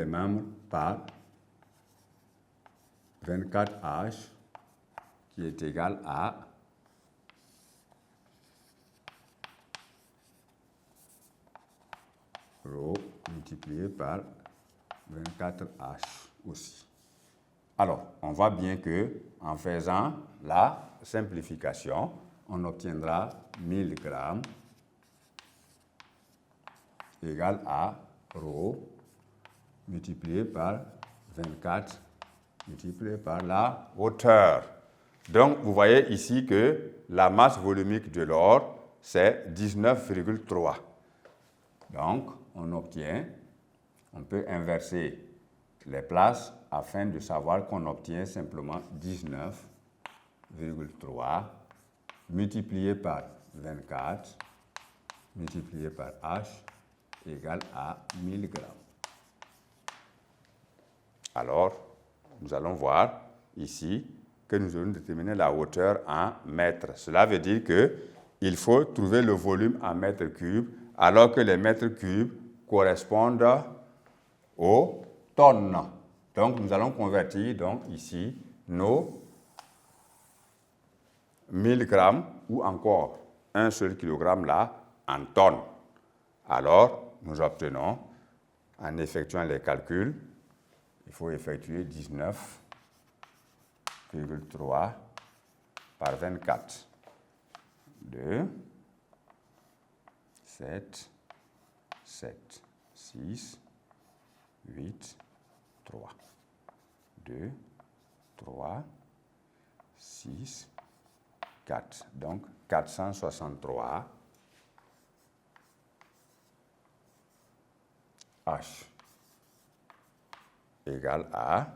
les membres par 24H qui est égal à rho multiplié par 24H aussi. Alors, on voit bien que en faisant la simplification, on obtiendra 1000 grammes égal à rho multiplié par 24 multiplié par la hauteur. Donc, vous voyez ici que la masse volumique de l'or, c'est 19,3. Donc, on peut inverser les places afin de savoir qu'on obtient simplement 19,3 multiplié par 24 multiplié par H égale à 1000 grammes. Alors, nous allons voir ici que nous allons déterminer la hauteur en mètres. Cela veut dire qu'il faut trouver le volume en mètres cubes alors que les mètres cubes correspondent aux tonnes. Donc, nous allons convertir donc, ici nos 1000 grammes ou encore un seul kilogramme là en tonnes. Alors, nous obtenons, en effectuant les calculs, il faut effectuer 19,3 par 24. 2, 7, 7, 6, 8, 3. 2, 3, 6, 4. Donc, 463 H égale à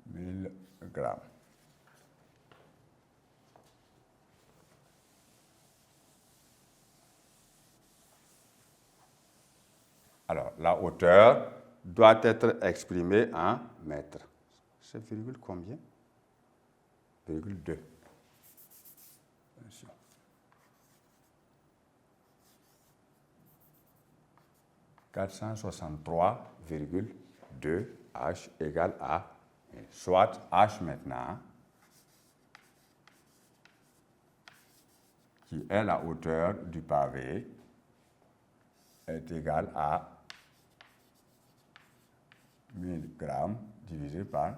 1000 grammes. Alors, la hauteur doit être exprimée en mètres. C'est virgule combien? Virgule 2. 463,2 H égale à, soit H maintenant, qui est la hauteur du pavé, est égal à 1000 grammes divisé par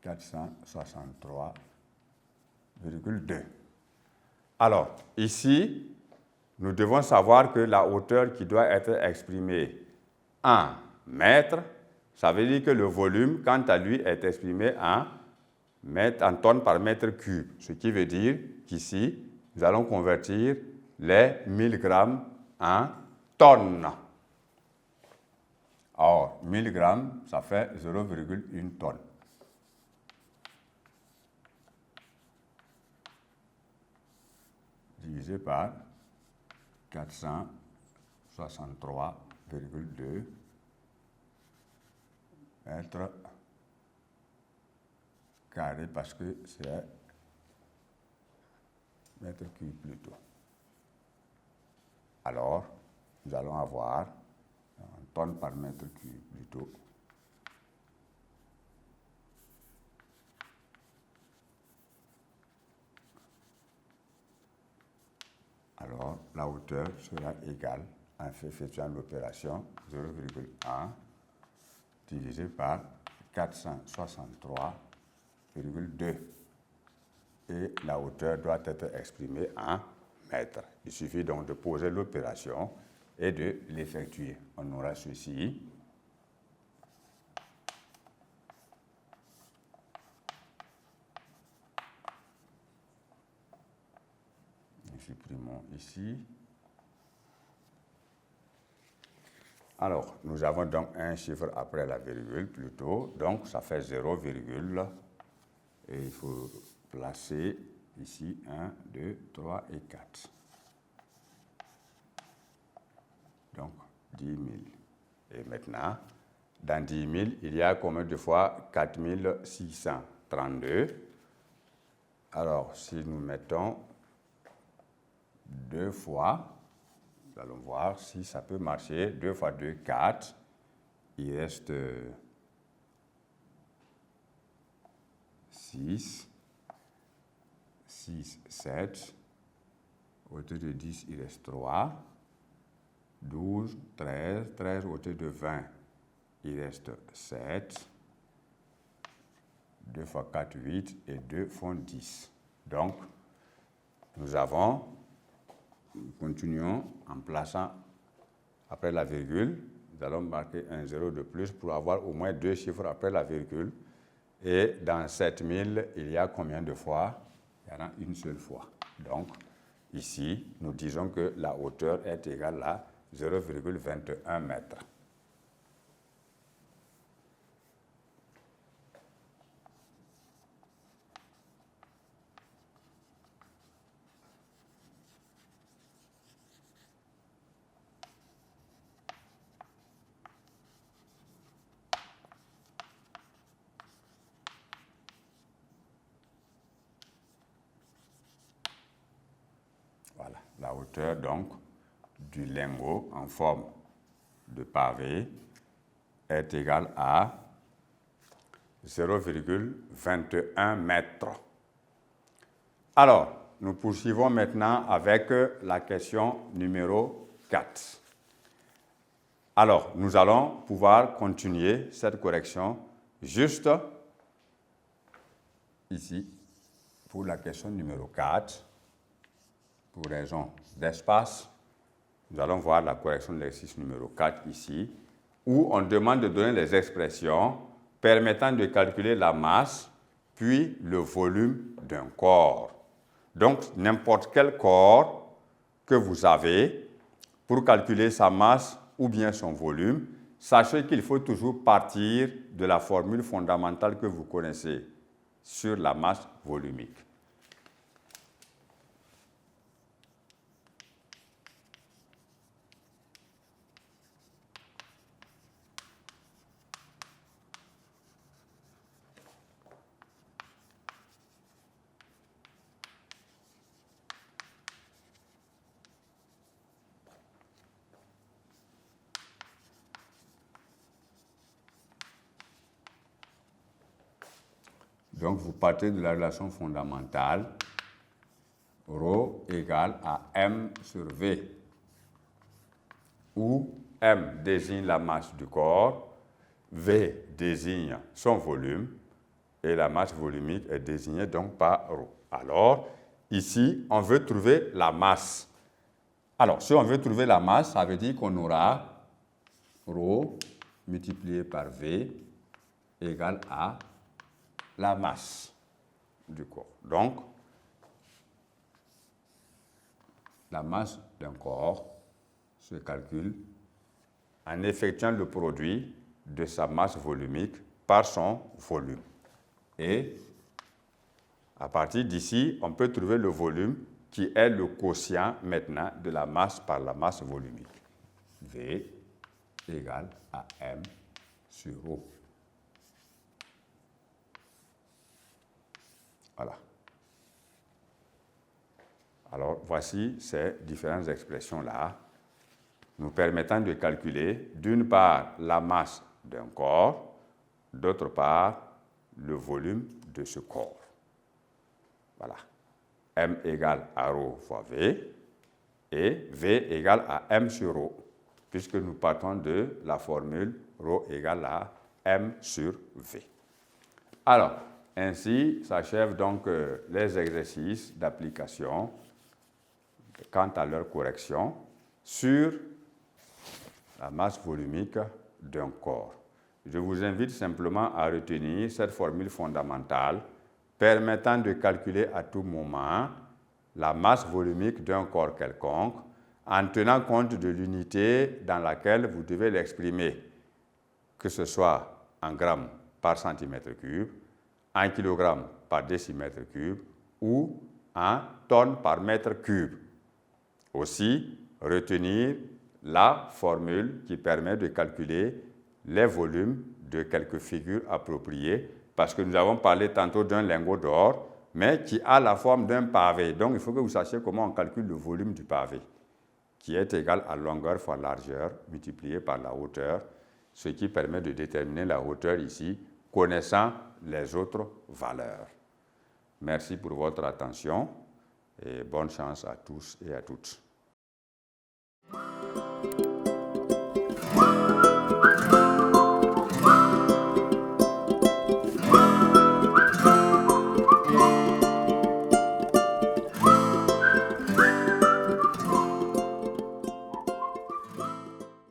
463,2. Alors, ici, nous devons savoir que la hauteur qui doit être exprimée en mètres, ça veut dire que le volume, quant à lui, est exprimé en tonnes par mètre cube. Ce qui veut dire qu'ici, nous allons convertir les 1000 grammes en tonnes. Or, 1000 grammes, ça fait 0,1 tonne. Divisé par 463,2 mètres carrés parce que c'est mètre cube plutôt. Alors, nous allons avoir en tonnes par mètre cube plutôt. Alors, la hauteur sera égale, en effectuant l'opération, 0,1 divisé par 463,2. Et la hauteur doit être exprimée en mètres. Il suffit donc de poser l'opération et de l'effectuer. On aura ceci. Nous supprimons ici. Alors, nous avons donc un chiffre après la virgule plutôt, donc ça fait 0, et il faut placer ici 1, 2, 3 et 4. Donc, 10 000. Et maintenant, dans 10 000, il y a combien de fois 4632? Alors, si nous mettons 2 fois Nous allons voir si ça peut marcher. 2 fois 2, 4. Il reste 6. 6, 7. Hauteur de 10, il reste 3. 12, 13. 13, hauteur de 20, il reste 7. 2 fois 4, 8. Et 2 font 10. Donc, nous continuons en plaçant après la virgule. Nous allons marquer un 0 de plus pour avoir au moins 2 chiffres après la virgule. Et dans 7000, il y a combien de fois? Il y en a une seule fois. Donc, ici, nous disons que la hauteur est égale à 0,21 mètres. Voilà, la hauteur donc du lingot en forme de pavé est égale à 0,21 mètres. Alors, nous poursuivons maintenant avec la question numéro 4. Alors, nous allons pouvoir continuer cette correction juste ici pour la question numéro 4. Pour raison d'espace, nous allons voir la correction de l'exercice numéro 4 ici, où on demande de donner les expressions permettant de calculer la masse puis le volume d'un corps. Donc, n'importe quel corps que vous avez, pour calculer sa masse ou bien son volume, sachez qu'il faut toujours partir de la formule fondamentale que vous connaissez sur la masse volumique. Donc, vous partez de la relation fondamentale ρ égale à m sur v, où m désigne la masse du corps, v désigne son volume, et la masse volumique est désignée donc par ρ. Alors, ici, on veut trouver la masse. Alors, si on veut trouver la masse, ça veut dire qu'on aura ρ multiplié par v égale à la masse du corps. Donc, la masse d'un corps se calcule en effectuant le produit de sa masse volumique par son volume. Et à partir d'ici, on peut trouver le volume qui est le quotient maintenant de la masse par la masse volumique. V égale à m sur ρ. Voilà. Alors, voici ces différentes expressions-là, nous permettant de calculer, d'une part, la masse d'un corps, d'autre part, le volume de ce corps. Voilà. M égale à ρ fois V, et V égale à M sur ρ, puisque nous partons de la formule ρ égale à M sur V. Alors, ainsi s'achèvent donc les exercices d'application quant à leur correction sur la masse volumique d'un corps. Je vous invite simplement à retenir cette formule fondamentale permettant de calculer à tout moment la masse volumique d'un corps quelconque en tenant compte de l'unité dans laquelle vous devez l'exprimer, que ce soit en grammes par centimètre cube, en kilogrammes par décimètre cube ou en tonnes par mètre cube. Aussi, retenir la formule qui permet de calculer les volumes de quelques figures appropriées, parce que nous avons parlé tantôt d'un lingot d'or, mais qui a la forme d'un pavé. Donc, il faut que vous sachiez comment on calcule le volume du pavé. qui est égal à longueur fois largeur multiplié par la hauteur, ce qui permet de déterminer la hauteur ici, connaissant les autres valeurs. Merci pour votre attention et bonne chance à tous et à toutes.